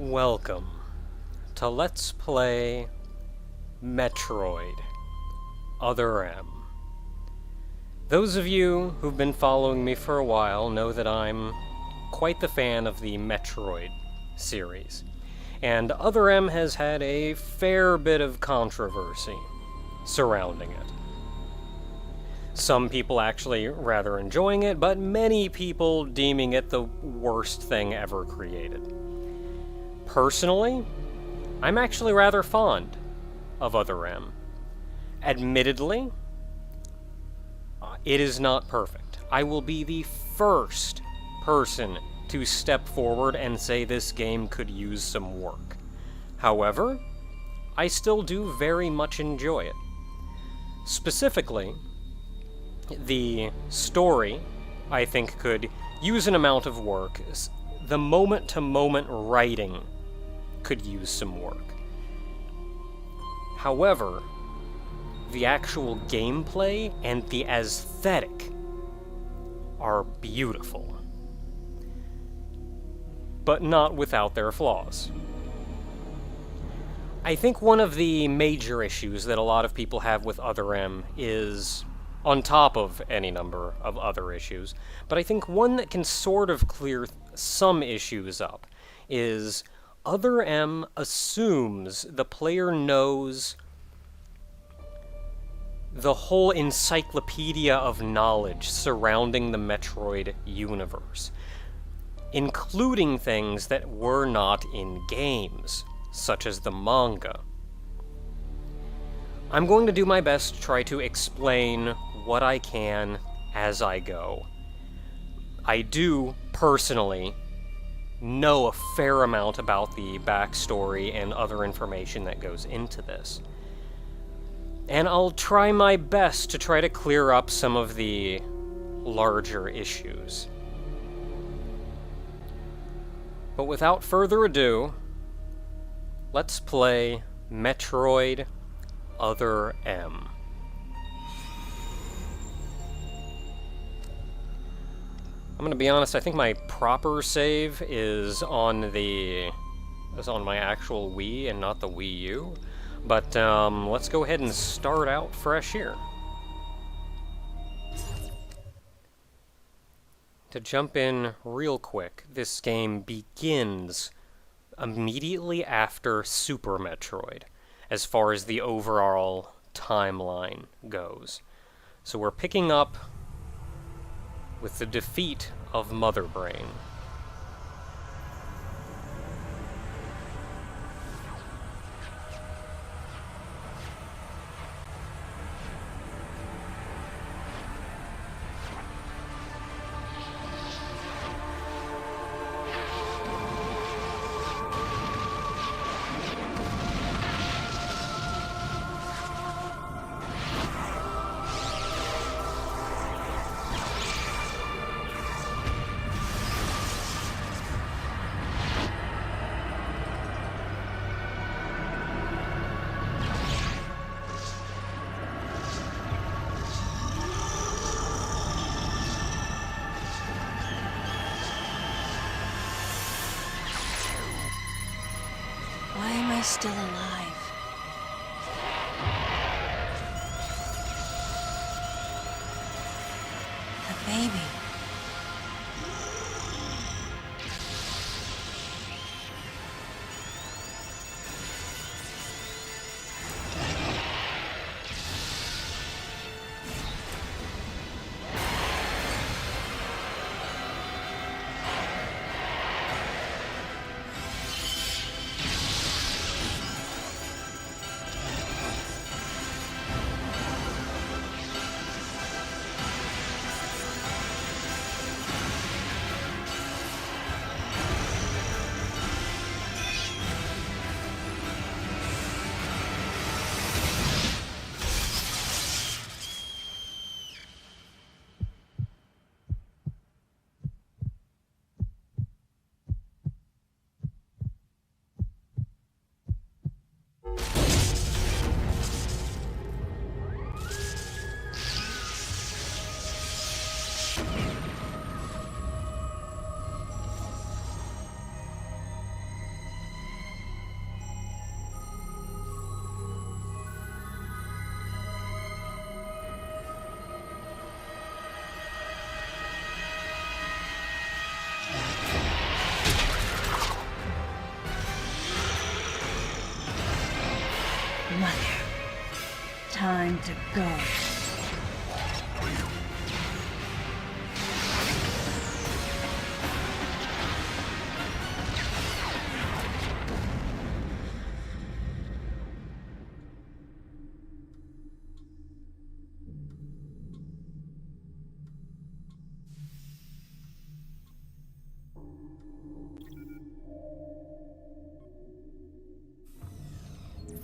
Welcome to Let's Play Metroid Other M. Those of you who've been following me for a while know that I'm quite the fan of the Metroid series, and Other M has had a fair bit of controversy surrounding it. Some people actually rather enjoying it, but many people deeming it the worst thing ever created. Personally, I'm actually rather fond of Other M. Admittedly, it is not perfect. I will be the first person to step forward and say this game could use some work. However, I still do very much enjoy it. Specifically, the story, I think, could use an amount of work. The moment-to-moment writing could use some work. However, the actual gameplay and the aesthetic are beautiful, but not without their flaws. I think one of the major issues that a lot of people have with Other M is, on top of any number of other issues, but I think one that can sort of clear some issues up is Other M assumes the player knows the whole encyclopedia of knowledge surrounding the Metroid universe, including things that were not in games, such as the manga. I'm going to do my best to try to explain what I can as I go. I do, personally, know a fair amount about the backstory and other information that goes into this. And I'll try my best to try to clear up some of the larger issues. But without further ado, let's play Metroid Other M. I'm gonna be honest, I think my proper save is on my actual Wii and not the Wii U. But let's go ahead and start out fresh here. To jump in real quick, this game begins immediately after Super Metroid, as far as the overall timeline goes. So we're picking up with the defeat of Mother Brain. Why am I still alive? The baby. Mother, time to go.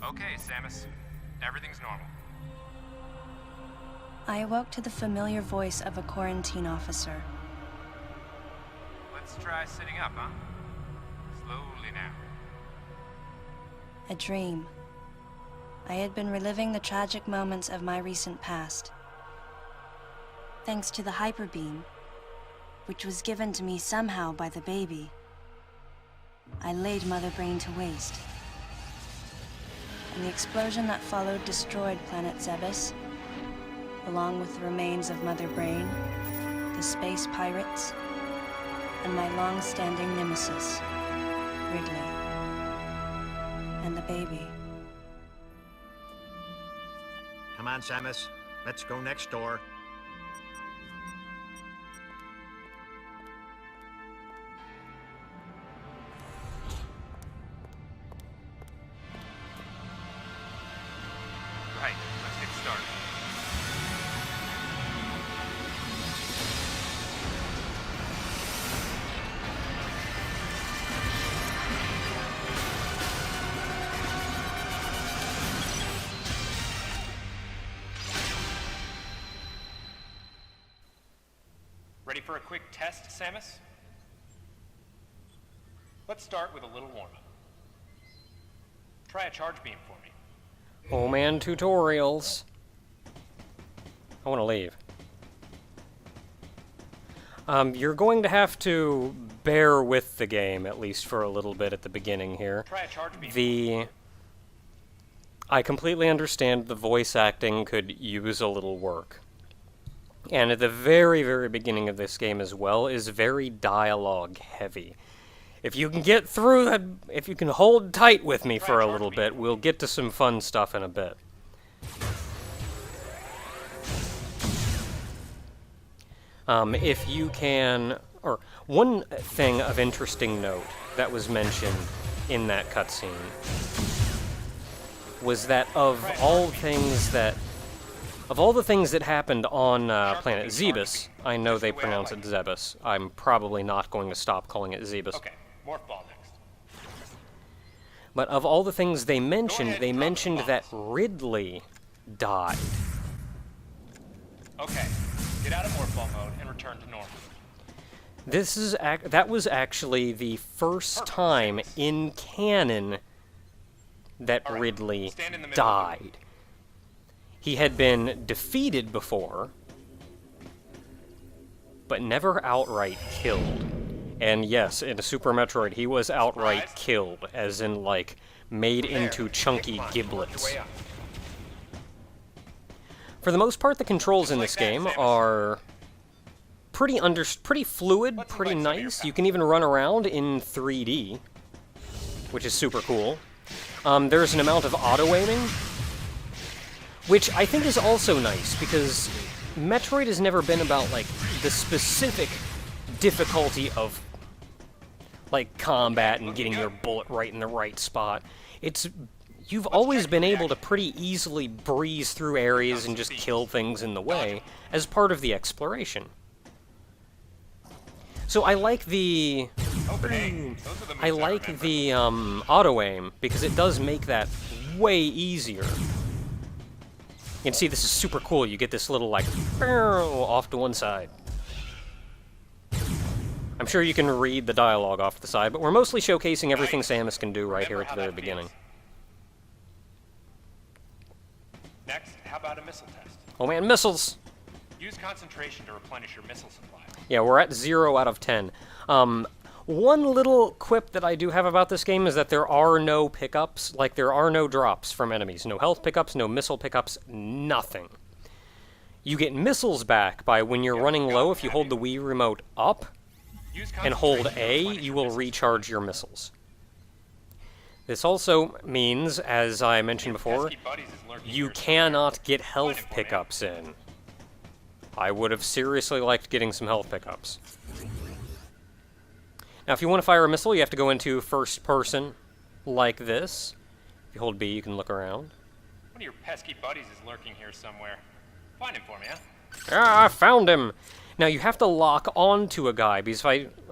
Okay, Samus. Everything's normal. I awoke to the familiar voice of a quarantine officer. Let's try sitting up, huh? Slowly now. A dream. I had been reliving the tragic moments of my recent past. Thanks to the hyper beam, which was given to me somehow by the baby, I laid Mother Brain to waste. And the explosion that followed destroyed planet Zebes, along with the remains of Mother Brain, the space pirates, and my long-standing nemesis, Ridley, and the baby. Come on, Samus. Let's go next door. Right, let's get started. Ready for a quick test, Samus? Let's start with a little warm-up. Try a charge beam for me. Oh man, tutorials. I want to leave. You're going to have to bear with the game, at least for a little bit at the beginning here. Try a charge beam. I completely understand the voice acting could use a little work. And at the very, very beginning of this game as well is very dialogue heavy. If you can get through that, if you can hold tight with me for a little bit, we'll get to some fun stuff in a bit. If you can, or one thing of interesting note that was mentioned in that cutscene was that of all the things that happened on planet Zebes, I know they pronounce it Zebes. I'm probably not going to stop calling it Zebes. Okay, morph ball next. But of all the things they mentioned that Ridley died. Okay, get out of morph ball mode and return to normal. That was actually the first time in canon that Ridley died. He had been defeated before, but never outright killed. And yes, in Super Metroid, he was outright killed, as in, like, made into chunky giblets. For the most part, the controls in this game are pretty fluid, pretty nice. You can even run around in 3D, which is super cool. There's an amount of auto-aiming, which I think is also nice, because Metroid has never been about, like, the specific difficulty of, like, combat and getting your bullet right in the right spot. You've always been able to pretty easily breeze through areas and just kill things in the way as part of the exploration. So I like the auto-aim, because it does make that way easier. You can see this is super cool. You get this little, like, off to one side. I'm sure you can read the dialogue off to the side, but we're mostly showcasing everything Samus can do right here at the very beginning. Next, how about a missile test? Oh man, missiles! Use concentration to replenish your missile supply. Yeah, we're at 0 out of 10. One little quip that I do have about this game is that there are no pickups, like there are no drops from enemies. No health pickups, no missile pickups, nothing. You get missiles back by when you're running low. If you hold the Wii remote up and hold A, you will recharge your missiles. This also means, as I mentioned before, Pesky buddies is lurking you here cannot get Find health it for me. pickups in. I would have seriously liked getting some health pickups. Now, if you want to fire a missile, you have to go into first person, like this. If you hold B, you can look around. One of your pesky buddies is lurking here somewhere. Find him for me, huh? Ah, I found him! Now, you have to lock onto a guy, because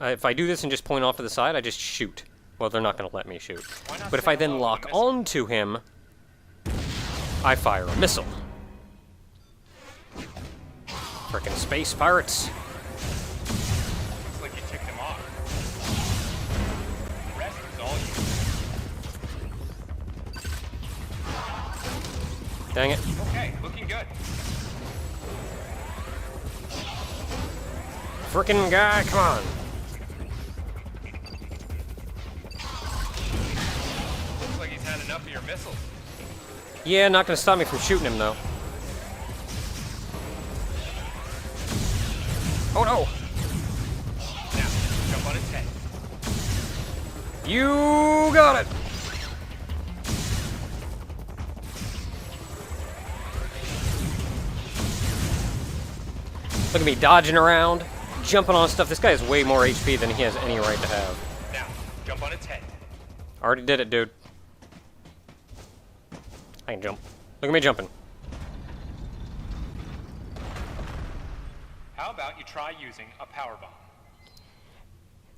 if I do this and just point off to the side, I just shoot. Well, they're not going to let me shoot. Why not But if say I then hello to a lock missile? onto him, I fire a missile. Frickin' space pirates. Looks like you ticked him off. The rest is all you. Dang it. Okay, looking good. Frickin' guy, come on. Looks like he's had enough of your missiles. Yeah, not gonna stop me from shooting him, though. Oh no! Now, jump on his head. You got it! Look at me dodging around, jumping on stuff. This guy has way more HP than he has any right to have. Now, jump on its head. Already did it, dude. I can jump. Look at me jumping. How about you try using a power bomb?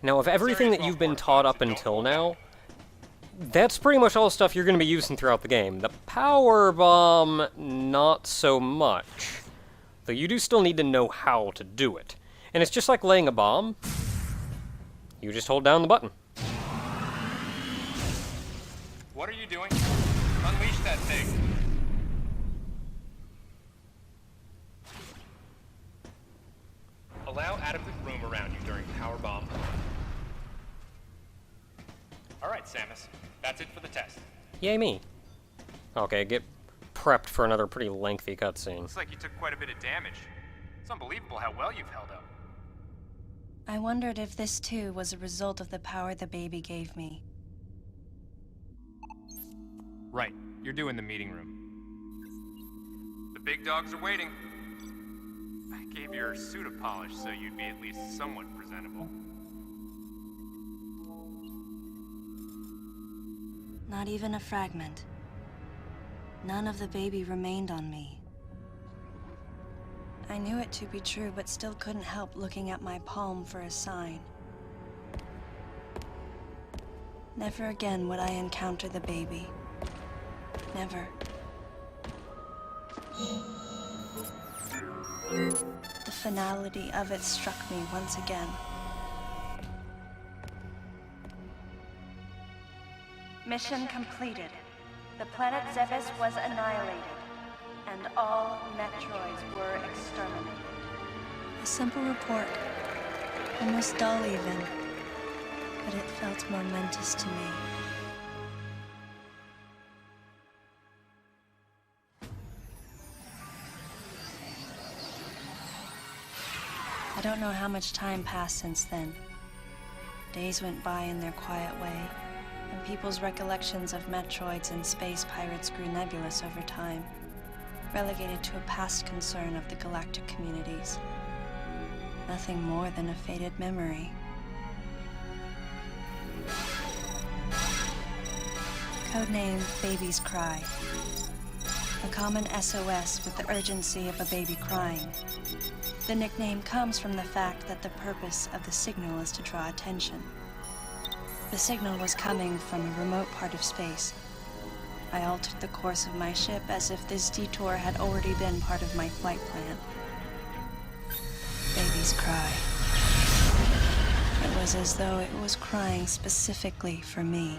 Now, of everything that you've been taught up until now, that's pretty much all the stuff you're going to be using throughout the game. The power bomb, not so much. Though you do still need to know how to do it. And it's just like laying a bomb. You just hold down the button. What are you doing? Unleash that thing. Allow adequate room around you during power bomb. All right, Samus. That's it for the test. Yay me. Okay, get prepped for another pretty lengthy cutscene. Looks like you took quite a bit of damage. It's unbelievable how well you've held up. I wondered if this too was a result of the power the baby gave me. Right. You're doing the meeting room. The big dogs are waiting. I gave your suit a polish so you'd be at least somewhat presentable. Not even a fragment. None of the baby remained on me. I knew it to be true, but still couldn't help looking at my palm for a sign. Never again would I encounter the baby. Never. The finality of it struck me once again. Mission completed. The planet Zebes was annihilated, and all Metroids were exterminated. A simple report, almost dull even, but it felt momentous to me. I don't know how much time passed since then. Days went by in their quiet way, and people's recollections of Metroids and space pirates grew nebulous over time, relegated to a past concern of the galactic communities. Nothing more than a faded memory. Codename Baby's Cry. A common SOS with the urgency of a baby crying. The nickname comes from the fact that the purpose of the signal is to draw attention. The signal was coming from a remote part of space. I altered the course of my ship as if this detour had already been part of my flight plan. Baby's cry. It was as though it was crying specifically for me.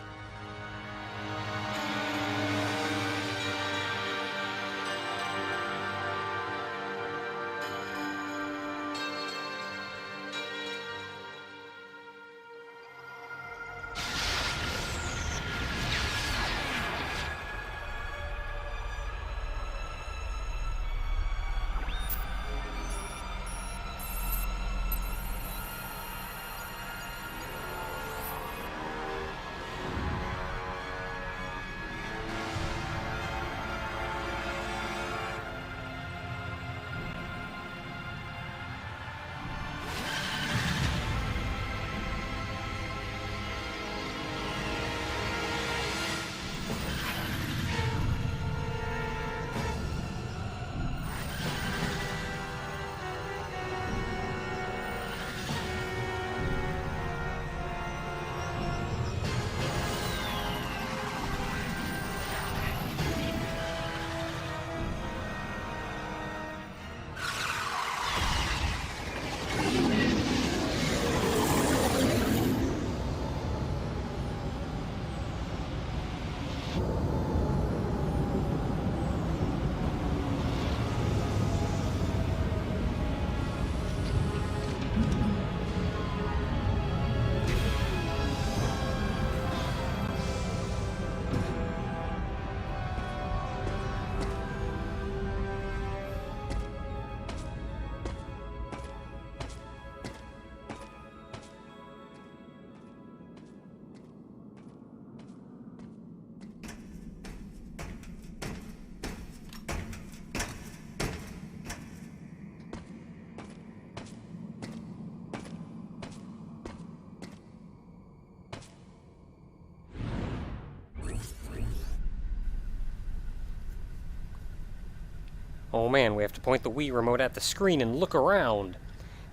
Oh man, we have to point the Wii remote at the screen and look around.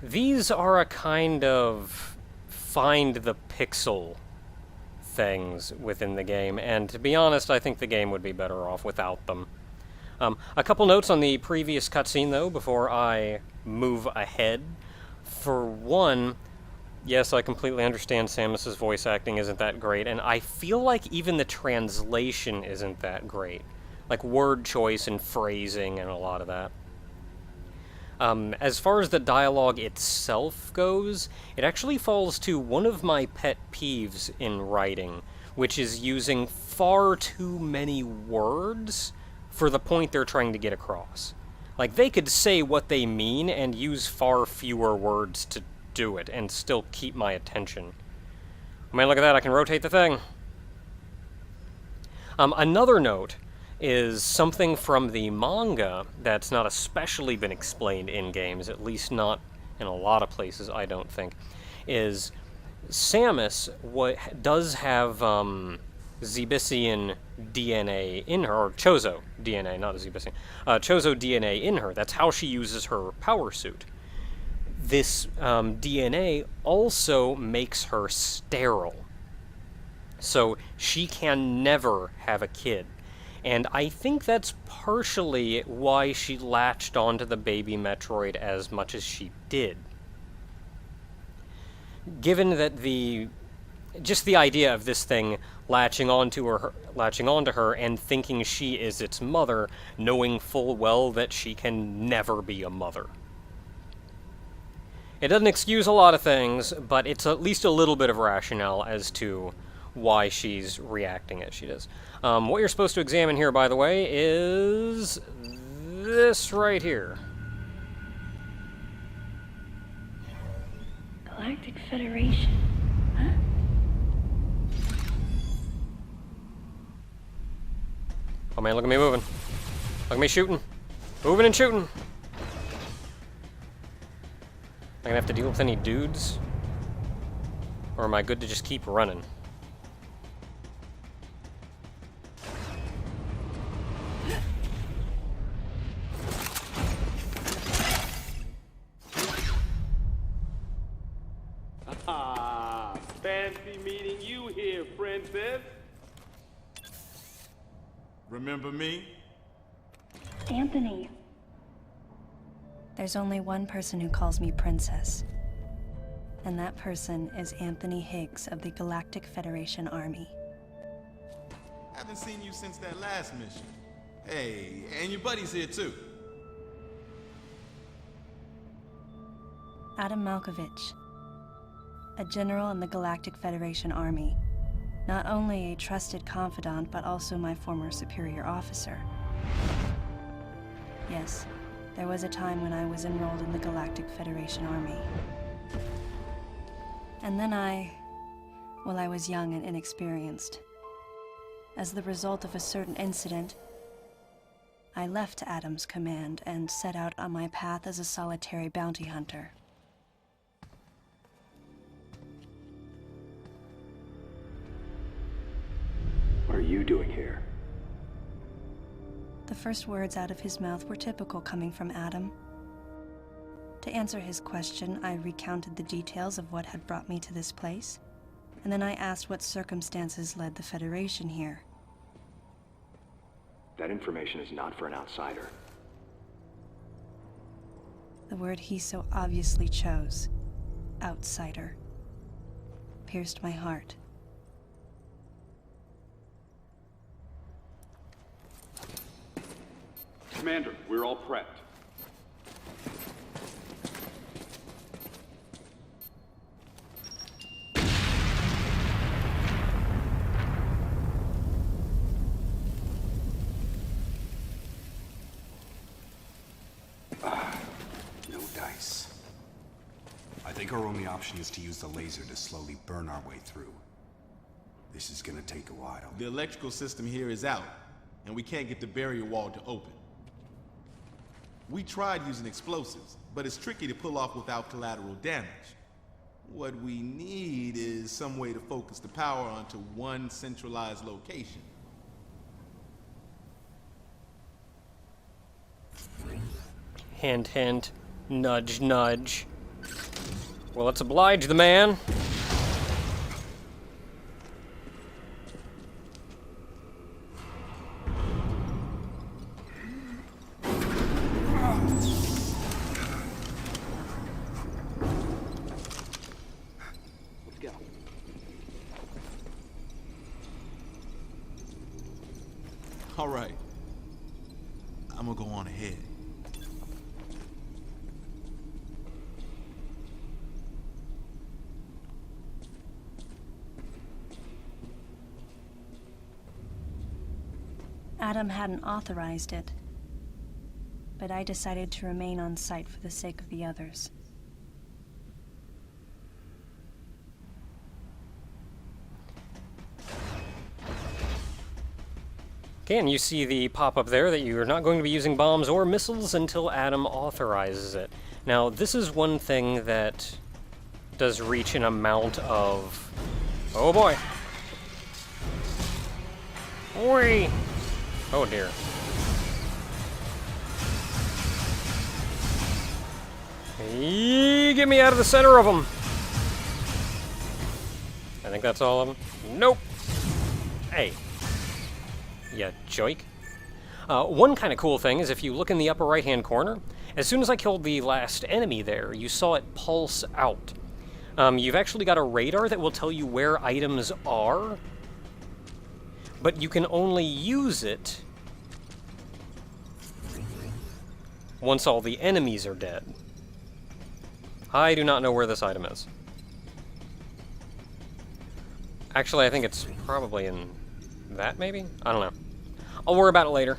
These are a kind of find the pixel things within the game, and to be honest, I think the game would be better off without them. A couple notes on the previous cutscene, though, before I move ahead. For one, yes, I completely understand Samus's voice acting isn't that great, and I feel like even the translation isn't that great. Like word choice and phrasing and a lot of that. As far as the dialogue itself goes, it actually falls to one of my pet peeves in writing, which is using far too many words for the point they're trying to get across. Like, they could say what they mean and use far fewer words to do it and still keep my attention. I mean, look at that, I can rotate the thing. Another note is something from the manga that's not especially been explained in games, at least not in a lot of places, I don't think, is Samus does have Zebesian DNA in her, or Chozo DNA, not Zebesian, Chozo DNA in her. That's how she uses her power suit. This DNA also makes her sterile, so she can never have a kid. And I think that's partially why she latched onto the baby Metroid as much as she did. Given that just the idea of this thing latching onto her and thinking she is its mother, knowing full well that she can never be a mother. It doesn't excuse a lot of things, but it's at least a little bit of rationale as to why she's reacting as she does. What you're supposed to examine here, by the way, is this right here. Galactic Federation, huh? Oh man, look at me moving. Look at me shooting. Moving and shooting. Am I gonna have to deal with any dudes? Or am I good to just keep running? Fancy meeting you here, princess. Remember me? Anthony. There's only one person who calls me princess. And that person is Anthony Higgs of the Galactic Federation Army. Haven't seen you since that last mission. Hey, and your buddy's here too. Adam Malkovich, a general in the Galactic Federation Army. Not only a trusted confidant, but also my former superior officer. Yes, there was a time when I was enrolled in the Galactic Federation Army. And then I was young and inexperienced. As the result of a certain incident, I left Adam's command and set out on my path as a solitary bounty hunter. What are you doing here? The first words out of his mouth were typical coming from Adam. To answer his question, I recounted the details of what had brought me to this place, and then I asked what circumstances led the Federation here. That information is not for an outsider. The word he so obviously chose, outsider, pierced my heart. Commander, we're all prepped. No dice. I think our only option is to use the laser to slowly burn our way through. This is gonna take a while. The electrical system here is out, and we can't get the barrier wall to open. We tried using explosives, but it's tricky to pull off without collateral damage. What we need is some way to focus the power onto one centralized location. Hint, hint. Nudge, nudge. Well, let's oblige the man. Let's go. All right. I'm gonna go on ahead. Adam hadn't authorized it, but I decided to remain on site for the sake of the others. Okay, and you see the pop-up there that you're not going to be using bombs or missiles until Adam authorizes it. Now, this is one thing that does reach an amount of... Oh boy! Oi! Oh dear. Get me out of the center of them! I think that's all of them. Nope! Hey. Ya joik. One kind of cool thing is if you look in the upper right-hand corner, as soon as I killed the last enemy there, you saw it pulse out. You've actually got a radar that will tell you where items are, but you can only use it once all the enemies are dead. I do not know where this item is. Actually, I think it's probably in that, maybe? I don't know. I'll worry about it later.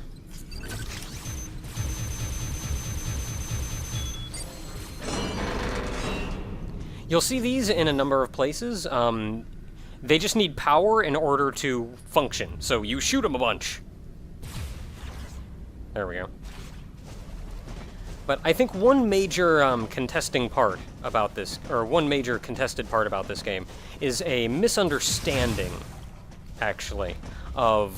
You'll see these in a number of places. They just need power in order to function, so you shoot them a bunch. There we go. But I think one major contesting part about this, or one major contested part about this game, is a misunderstanding, actually, of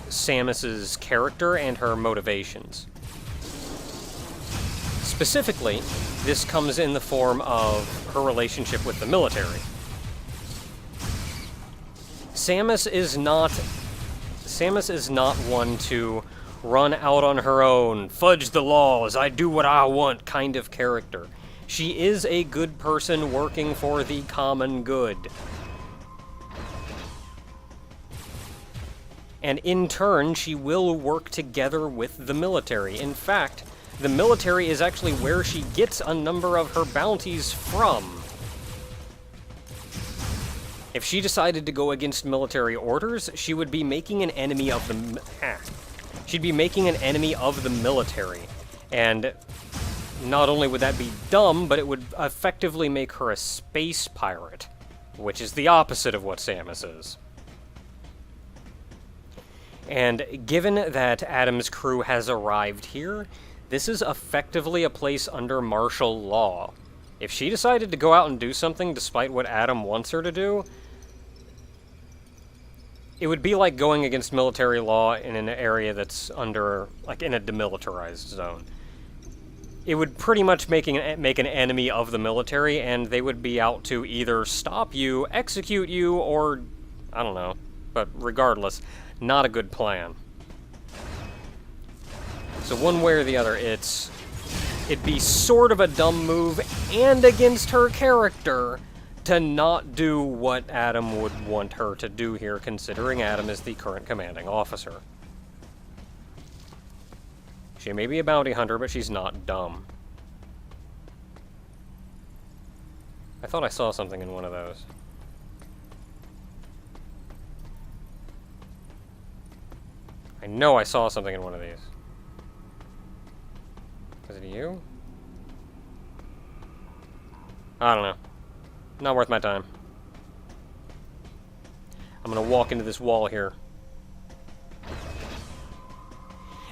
Samus's character and her motivations. Specifically, this comes in the form of her relationship with the military. Samus is not one to run out on her own, fudge the laws, I do what I want kind of character. She is a good person working for the common good. And in turn, she will work together with the military. In fact, the military is actually where she gets a number of her bounties from. If she decided to go against military orders, she would be making an enemy of the... She'd be making an enemy of the military. And not only would that be dumb, but it would effectively make her a space pirate, which is the opposite of what Samus is. And given that Adam's crew has arrived here, this is effectively a place under martial law. If she decided to go out and do something despite what Adam wants her to do, it would be like going against military law in an area that's under, like, in a demilitarized zone. It would pretty much make an enemy of the military, and they would be out to either stop you, execute you, or, I don't know. But regardless, not a good plan. So one way or the other, it'd be sort of a dumb move, and against her character, to not do what Adam would want her to do here, considering Adam is the current commanding officer. She may be a bounty hunter, but she's not dumb. I thought I saw something in one of those. I know I saw something in one of these. Was it you? I don't know. Not worth my time. I'm gonna walk into this wall here.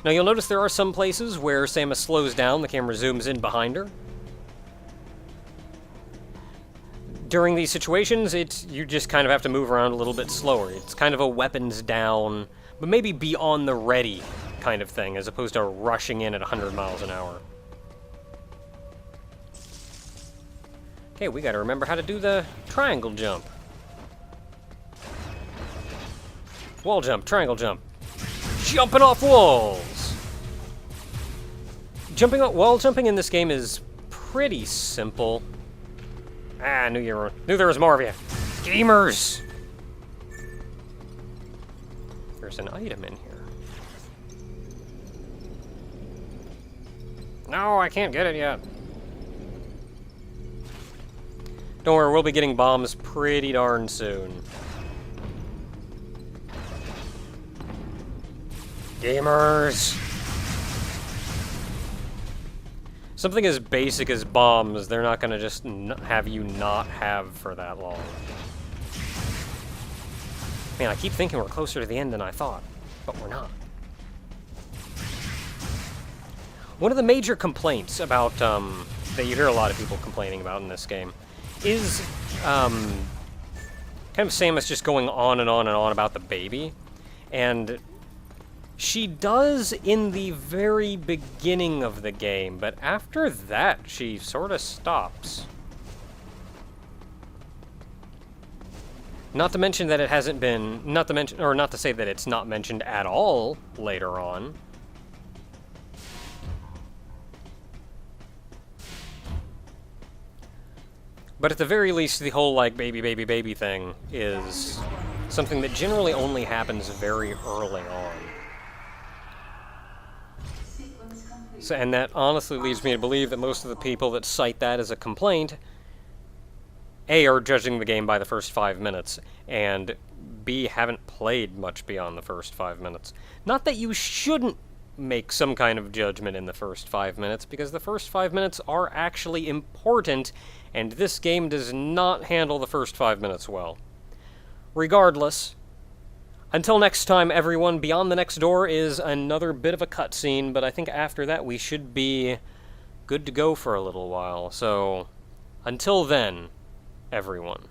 Now you'll notice there are some places where Samus slows down, the camera zooms in behind her. During these situations, you just kind of have to move around a little bit slower. It's kind of a weapons down, but maybe be on the ready kind of thing, as opposed to rushing in at 100 miles an hour. Okay, we gotta remember how to do the triangle jump. Wall jump, triangle jump. Jumping off walls! Wall jumping in this game is pretty simple. Ah, knew there was more of you. Gamers! There's an item in here. No, I can't get it yet. Don't worry, we'll be getting bombs pretty darn soon. Gamers! Something as basic as bombs, they're not gonna just have you not have for that long. Man, I keep thinking we're closer to the end than I thought, but we're not. One of the major complaints about, that you hear a lot of people complaining about in this game is, kind of Samus just going on and on and on about the baby. And she does in the very beginning of the game, but after that, she sort of stops. Not to mention that it hasn't been, not to say that it's not mentioned at all later on. But at the very least, the whole, like, baby, baby, baby thing is something that generally only happens very early on. So, and that honestly leads me to believe that most of the people that cite that as a complaint, A, are judging the game by the first 5 minutes, and B, haven't played much beyond the first 5 minutes. Not that you shouldn't make some kind of judgment in the first 5 minutes, because the first 5 minutes are actually important, and this game does not handle the first 5 minutes well. Regardless, until next time, everyone, Beyond the Next Door is another bit of a cutscene, but I think after that we should be good to go for a little while. So, until then, everyone.